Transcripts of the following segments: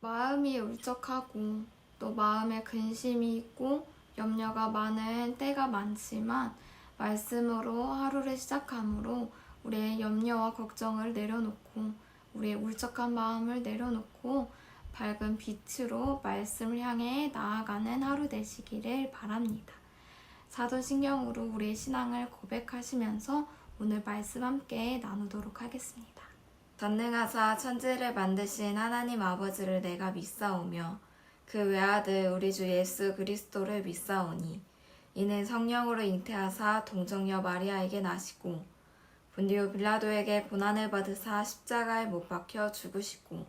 마음이 울적하고 또 마음에 근심이 있고 염려가 많은 때가 많지만 말씀으로 하루를 시작함으로 우리의 염려와 걱정을 내려놓고 우리의 울적한 마음을 내려놓고 밝은 빛으로 말씀을 향해 나아가는 하루 되시기를 바랍니다. 사도신경으로 우리의 신앙을 고백하시면서 오늘 말씀 함께 나누도록 하겠습니다. 전능하사 천지를 만드신 하나님 아버지를 내가 믿사오며 그 외아들 우리 주 예수 그리스도를 믿사오니 이는 성령으로 잉태하사 동정녀 마리아에게 나시고 본디오 빌라도에게 고난을 받으사 십자가에 못 박혀 죽으시고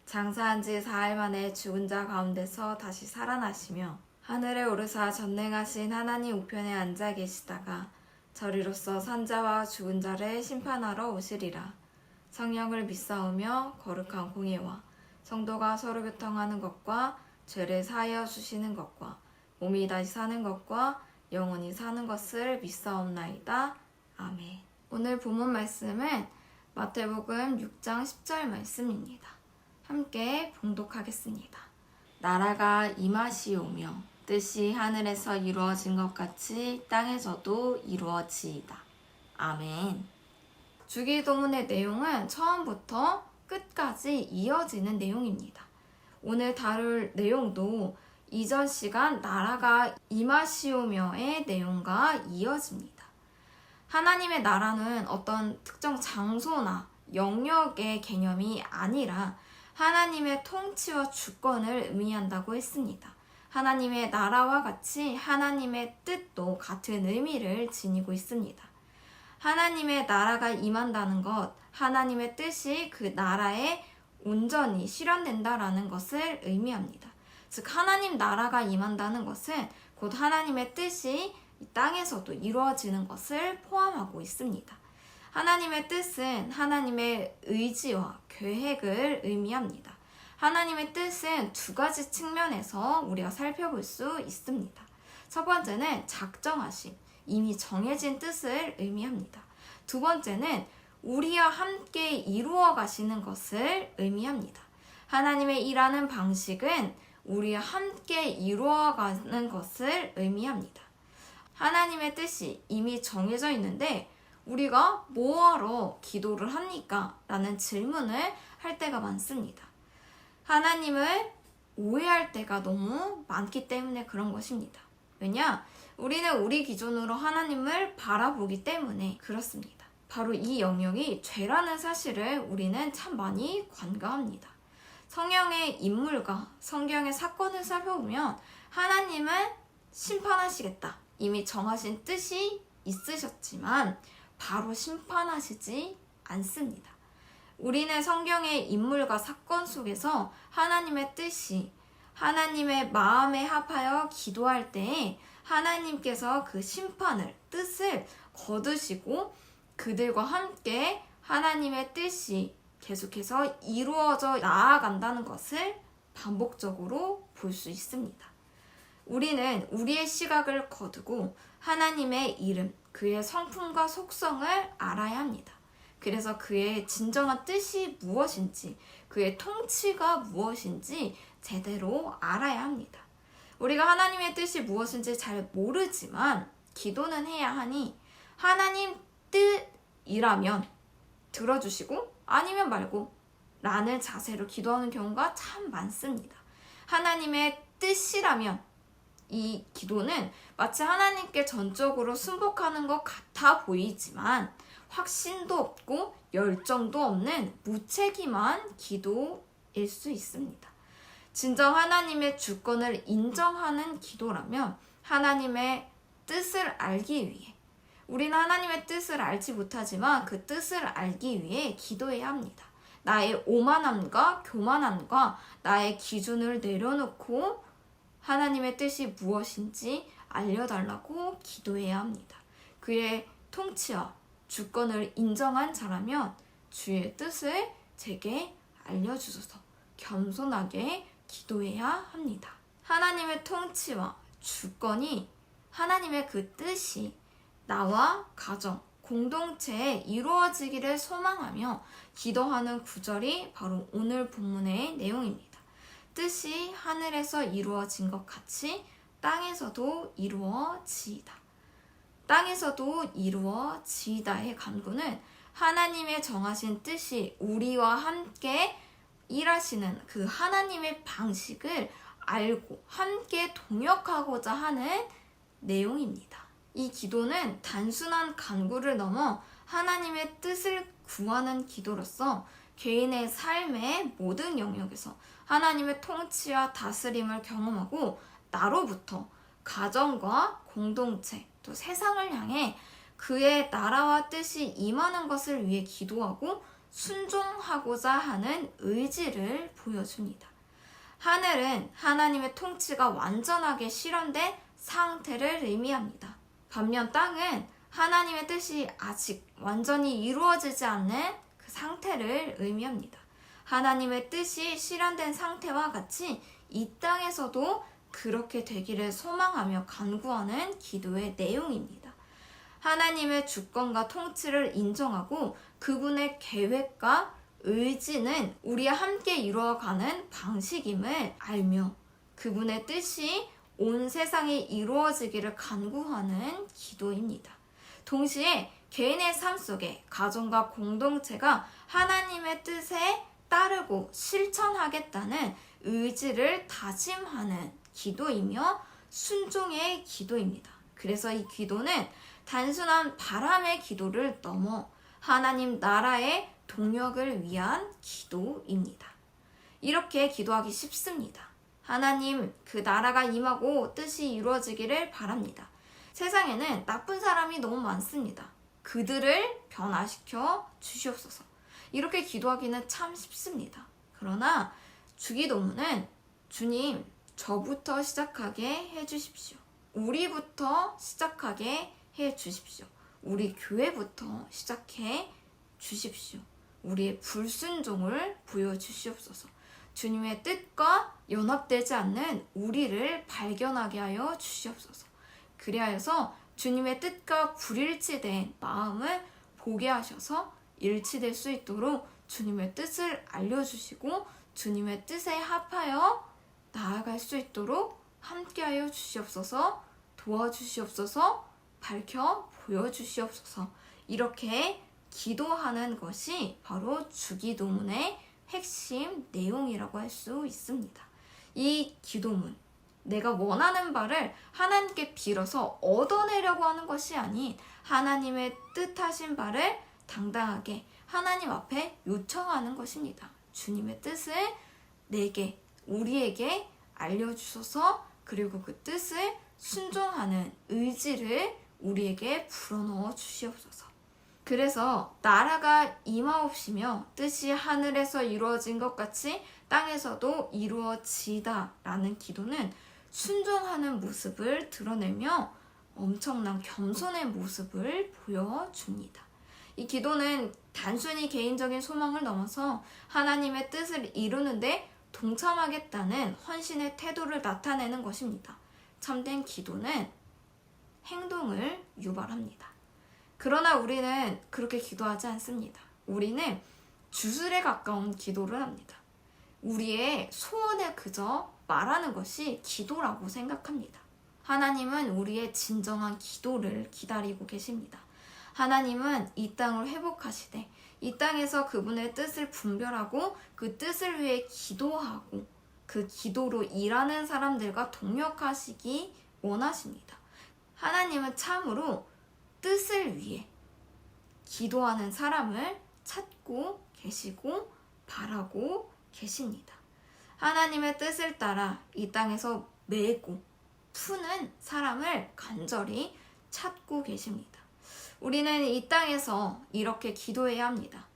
장사한 지 4일 만에 죽은 자 가운데서 다시 살아나시며 하늘에 오르사 전능하신 하나님 우편에 앉아 계시다가 저리로서 산자와 죽은 자를 심판하러 오시리라. 성령을 믿사오며 거룩한 공예와 성도가 서로 교통하는 것과 죄를 사하여 주시는 것과 몸이 다시 사는 것과 영원히 사는 것을 믿사옵나이다. 아멘. 오늘 본문 말씀은 마태복음 6장 10절 말씀입니다. 함께 봉독하겠습니다. 나라가 임하시오며 뜻이 하늘에서 이루어진 것 같이 땅에서도 이루어지이다. 아멘. 주기도문의 내용은 처음부터 끝까지 이어지는 내용입니다. 오늘 다룰 내용도 이전 시간 나라가 임하시오며의 내용과 이어집니다. 하나님의 나라는 어떤 특정 장소나 영역의 개념이 아니라 하나님의 통치와 주권을 의미한다고 했습니다. 하나님의 나라와 같이 하나님의 뜻도 같은 의미를 지니고 있습니다. 하나님의 나라가 임한다는 것, 하나님의 뜻이 그 나라에 온전히 실현된다라는 것을 의미합니다. 즉 하나님 나라가 임한다는 것은 곧 하나님의 뜻이 이 땅에서도 이루어지는 것을 포함하고 있습니다. 하나님의 뜻은 하나님의 의지와 계획을 의미합니다. 하나님의 뜻은 두 가지 측면에서 우리가 살펴볼 수 있습니다. 첫 번째는 작정하심, 이미 정해진 뜻을 의미합니다. 두 번째는 우리와 함께 이루어 가시는 것을 의미합니다. 하나님의 일하는 방식은 우리와 함께 이루어가는 것을 의미합니다. 하나님의 뜻이 이미 정해져 있는데 우리가 뭐하러 기도를 합니까? 라는 질문을 할 때가 많습니다. 하나님을 오해할 때가 너무 많기 때문에 그런 것입니다. 왜냐? 우리는 우리 기준으로 하나님을 바라보기 때문에 그렇습니다. 바로 이 영역이 죄라는 사실을 우리는 참 많이 관가합니다. 성경의 인물과 성경의 사건을 살펴보면 하나님은 심판하시겠다. 이미 정하신 뜻이 있으셨지만 바로 심판하시지 않습니다. 우리는 성경의 인물과 사건 속에서 하나님의 뜻이 하나님의 마음에 합하여 기도할 때에 하나님께서 그 심판을, 뜻을 거두시고 그들과 함께 하나님의 뜻이 계속해서 이루어져 나아간다는 것을 반복적으로 볼 수 있습니다. 우리는 우리의 시각을 거두고 하나님의 이름, 그의 성품과 속성을 알아야 합니다. 그래서 그의 진정한 뜻이 무엇인지, 그의 통치가 무엇인지 제대로 알아야 합니다. 우리가 하나님의 뜻이 무엇인지 잘 모르지만 기도는 해야 하니 하나님 뜻이라면 들어주시고 아니면 말고 라는 자세로 기도하는 경우가 참 많습니다. 하나님의 뜻이라면 이 기도는 마치 하나님께 전적으로 순복하는 것 같아 보이지만 확신도 없고 열정도 없는 무책임한 기도일 수 있습니다. 진정 하나님의 주권을 인정하는 기도라면 하나님의 뜻을 알기 위해 우리는 하나님의 뜻을 알지 못하지만 그 뜻을 알기 위해 기도해야 합니다. 나의 오만함과 교만함과 나의 기준을 내려놓고 하나님의 뜻이 무엇인지 알려달라고 기도해야 합니다. 그의 통치와 주권을 인정한 자라면 주의 뜻을 제게 알려주소서 겸손하게 기도해야 합니다. 하나님의 통치와 주권이 하나님의 그 뜻이 나와 가정, 공동체에 이루어지기를 소망하며 기도하는 구절이 바로 오늘 본문의 내용입니다. 뜻이 하늘에서 이루어진 것 같이 땅에서도 이루어지이다. 땅에서도 이루어지이다의 간구는 하나님의 정하신 뜻이 우리와 함께 일하시는 그 하나님의 방식을 알고 함께 동역하고자 하는 내용입니다. 이 기도는 단순한 간구를 넘어 하나님의 뜻을 구하는 기도로서 개인의 삶의 모든 영역에서 하나님의 통치와 다스림을 경험하고 나로부터 가정과 공동체 또 세상을 향해 그의 나라와 뜻이 임하는 것을 위해 기도하고 순종하고자 하는 의지를 보여줍니다. 하늘은 하나님의 통치가 완전하게 실현된 상태를 의미합니다. 반면 땅은 하나님의 뜻이 아직 완전히 이루어지지 않는 그 상태를 의미합니다. 하나님의 뜻이 실현된 상태와 같이 이 땅에서도 그렇게 되기를 소망하며 간구하는 기도의 내용입니다. 하나님의 주권과 통치를 인정하고 그분의 계획과 의지는 우리와 함께 이루어가는 방식임을 알며 그분의 뜻이 온 세상에 이루어지기를 간구하는 기도입니다. 동시에 개인의 삶 속에 가정과 공동체가 하나님의 뜻에 따르고 실천하겠다는 의지를 다짐하는 기도이며 순종의 기도입니다. 그래서 이 기도는 단순한 바람의 기도를 넘어 하나님 나라의 동역을 위한 기도입니다. 이렇게 기도하기 쉽습니다. 하나님 그 나라가 임하고 뜻이 이루어지기를 바랍니다. 세상에는 나쁜 사람이 너무 많습니다. 그들을 변화시켜 주시옵소서. 이렇게 기도하기는 참 쉽습니다. 그러나 주기도문은 주님 저부터 시작하게 해주십시오. 우리부터 시작하게 해주십시오. 우리 교회부터 시작해 주십시오. 우리의 불순종을 보여주시옵소서. 주님의 뜻과 연합되지 않는 우리를 발견하게 하여 주시옵소서. 그리하여서 주님의 뜻과 불일치된 마음을 보게 하셔서 일치될 수 있도록 주님의 뜻을 알려주시고 주님의 뜻에 합하여 나아갈 수 있도록 함께하여 주시옵소서. 도와주시옵소서. 밝혀 보여주시옵소서. 이렇게 기도하는 것이 바로 주기도문의 핵심 내용이라고 할 수 있습니다. 이 기도문, 내가 원하는 바를 하나님께 빌어서 얻어내려고 하는 것이 아닌 하나님의 뜻하신 바를 당당하게 하나님 앞에 요청하는 것입니다. 주님의 뜻을 내게, 우리에게 알려주셔서 그리고 그 뜻을 순종하는 의지를 우리에게 불어넣어 주시옵소서. 그래서 나라가 임하옵시며 뜻이 하늘에서 이루어진 것 같이 땅에서도 이루어지다 라는 기도는 순종하는 모습을 드러내며 엄청난 겸손의 모습을 보여줍니다. 이 기도는 단순히 개인적인 소망을 넘어서 하나님의 뜻을 이루는데 동참하겠다는 헌신의 태도를 나타내는 것입니다. 참된 기도는 행동을 유발합니다. 그러나 우리는 그렇게 기도하지 않습니다. 우리는 주술에 가까운 기도를 합니다. 우리의 소원을 그저 말하는 것이 기도라고 생각합니다. 하나님은 우리의 진정한 기도를 기다리고 계십니다. 하나님은 이 땅을 회복하시되 이 땅에서 그분의 뜻을 분별하고 그 뜻을 위해 기도하고 그 기도로 일하는 사람들과 동역하시기 원하십니다. 하나님은 참으로 뜻을 위해 기도하는 사람을 찾고 계시고 바라고 계십니다. 하나님의 뜻을 따라 이 땅에서 메고 푸는 사람을 간절히 찾고 계십니다. 우리는 이 땅에서 이렇게 기도해야 합니다.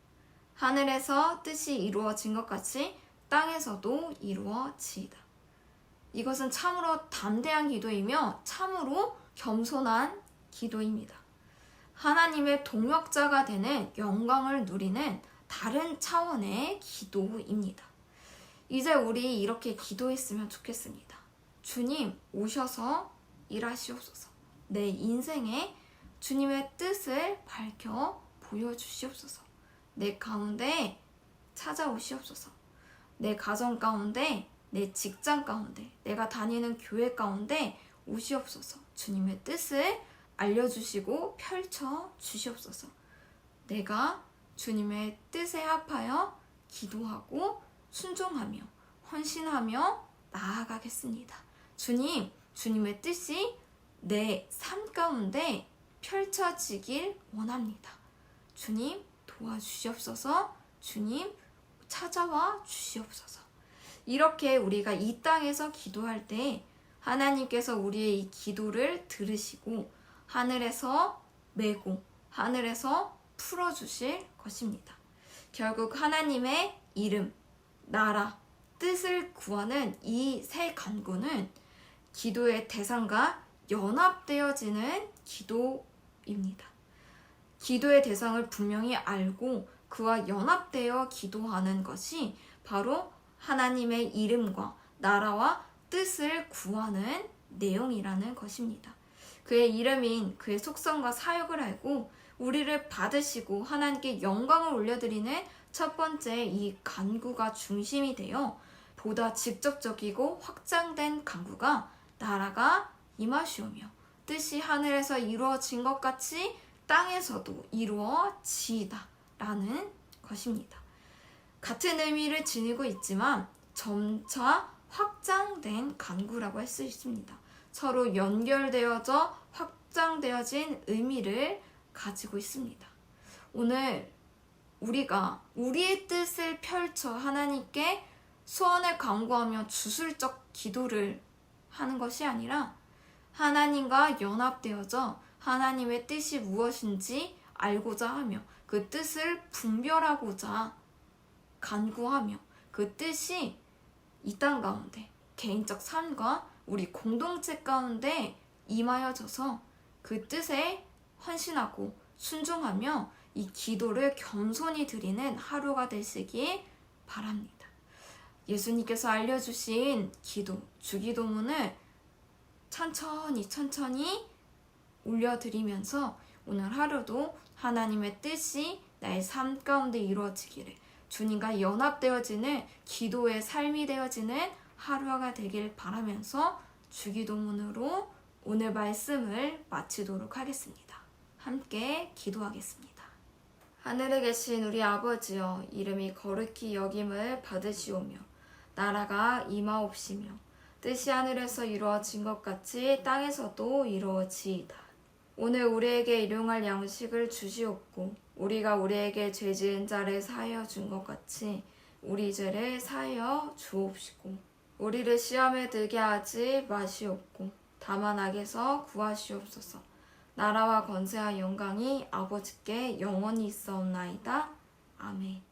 하늘에서 뜻이 이루어진 것 같이 땅에서도 이루어지이다. 이것은 참으로 담대한 기도이며 참으로 겸손한 기도입니다. 하나님의 동역자가 되는 영광을 누리는 다른 차원의 기도입니다. 이제 우리 이렇게 기도했으면 좋겠습니다. 주님 오셔서 일하시옵소서. 내 인생에 주님의 뜻을 밝혀 보여주시옵소서. 내 가운데 찾아오시옵소서. 내 가정 가운데 내 직장 가운데, 내가 다니는 교회 가운데 오시옵소서. 주님의 뜻을 알려주시고 펼쳐 주시옵소서. 내가 주님의 뜻에 합하여 기도하고 순종하며 헌신하며 나아가겠습니다. 주님, 주님의 뜻이 내 삶 가운데 펼쳐지길 원합니다. 주님 도와주시옵소서. 주님 찾아와 주시옵소서. 이렇게 우리가 이 땅에서 기도할 때 하나님께서 우리의 이 기도를 들으시고 하늘에서 메고 하늘에서 풀어주실 것입니다. 결국 하나님의 이름, 나라, 뜻을 구하는 이 세 간구는 기도의 대상과 연합되어지는 기도입니다. 기도의 대상을 분명히 알고 그와 연합되어 기도하는 것이 바로 하나님의 이름과 나라와 뜻을 구하는 내용이라는 것입니다. 그의 이름인 그의 속성과 사역을 알고 우리를 받으시고 하나님께 영광을 올려드리는 첫 번째 이 간구가 중심이 되어 보다 직접적이고 확장된 간구가 나라가 임하시오며 뜻이 하늘에서 이루어진 것 같이 땅에서도 이루어지이다 라는 것입니다. 같은 의미를 지니고 있지만 점차 확장된 간구라고 할 수 있습니다. 서로 연결되어져 확장되어진 의미를 가지고 있습니다. 오늘 우리가 우리의 뜻을 펼쳐 하나님께 소원을 간구하며 주술적 기도를 하는 것이 아니라 하나님과 연합되어져 하나님의 뜻이 무엇인지 알고자 하며 그 뜻을 분별하고자 간구하며 그 뜻이 이 땅 가운데 개인적 삶과 우리 공동체 가운데 임하여져서 그 뜻에 헌신하고 순종하며 이 기도를 겸손히 드리는 하루가 되시길 바랍니다. 예수님께서 알려주신 기도, 주기도문을 천천히 올려드리면서 오늘 하루도 하나님의 뜻이 나의 삶 가운데 이루어지기를 주님과 연합되어지는 기도의 삶이 되어지는 하루가 되길 바라면서 주기도문으로 오늘 말씀을 마치도록 하겠습니다. 함께 기도하겠습니다. 하늘에 계신 우리 아버지여, 이름이 거룩히 여김을 받으시오며 나라가 임하옵시며 뜻이 하늘에서 이루어진 것 같이 땅에서도 이루어지이다. 오늘 우리에게 일용할 양식을 주시옵고 우리가 우리에게 죄 지은 자를 사하여 준 것 같이 우리 죄를 사하여 주옵시고 우리를 시험에 들게 하지 마시옵고 다만 악에서 구하시옵소서. 나라와 권세와 영광이 아버지께 영원히 있사옵나이다. 아멘.